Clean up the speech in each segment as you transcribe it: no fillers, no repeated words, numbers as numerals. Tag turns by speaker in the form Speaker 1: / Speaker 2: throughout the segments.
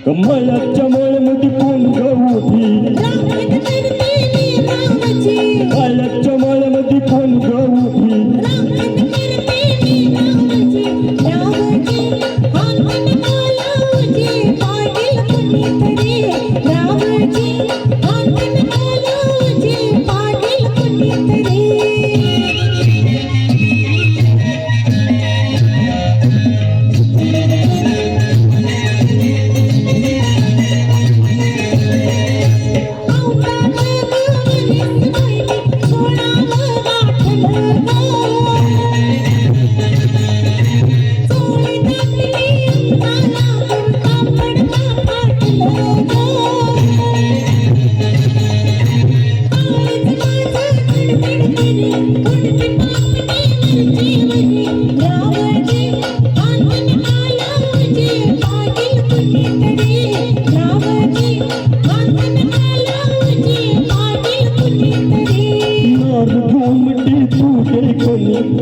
Speaker 1: कमळाच्या मळमध्ये कोण गवठी काळाच्या मळमध्ये कोण गवठी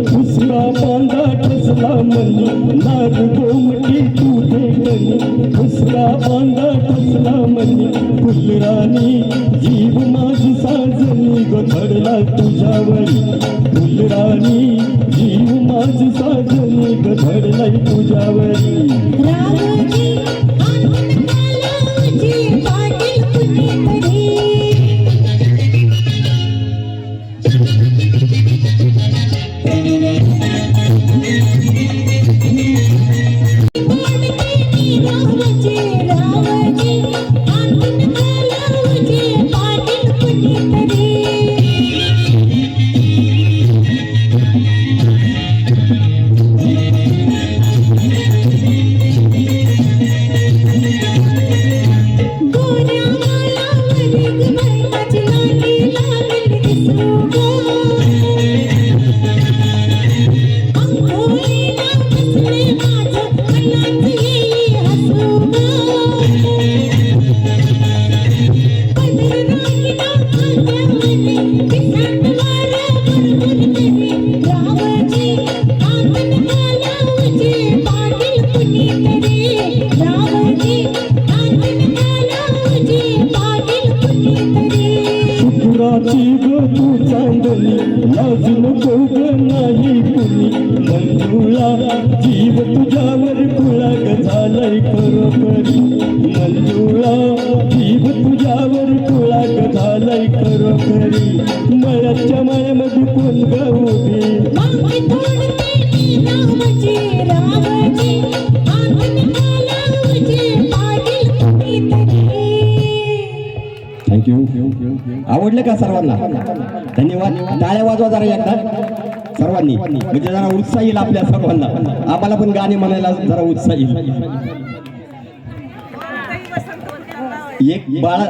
Speaker 1: दुसरा बांधा ठसला मनी नाग गोमटी तुझे कनी दुसरा बांधा ठसला मनी फुलराणी जीव माझी साजनी गधडला तुझ्यावरी फुलराणी जीव माझी साजनी गधडला तुझ्यावरी तू चांदणी लाज नको नाही कुणी मंजुळा जीव तुझ्यावर कुळाग झालाय खरोखरी मंजुळा जीव तुझ्यावर कुळाग झालाय खरोखरी मळ्याच्या मायामध्ये कोण गवठी थँक्यू. आवडलं का सर्वांना? धन्यवाद. टाळ्या वाजवा जरा एकदा सर्वांनी, म्हणजे जरा उत्साह येईल आपल्या सर्वांना. आम्हाला पण गाणे म्हणायला जरा उत्साह येईल. एक बाळा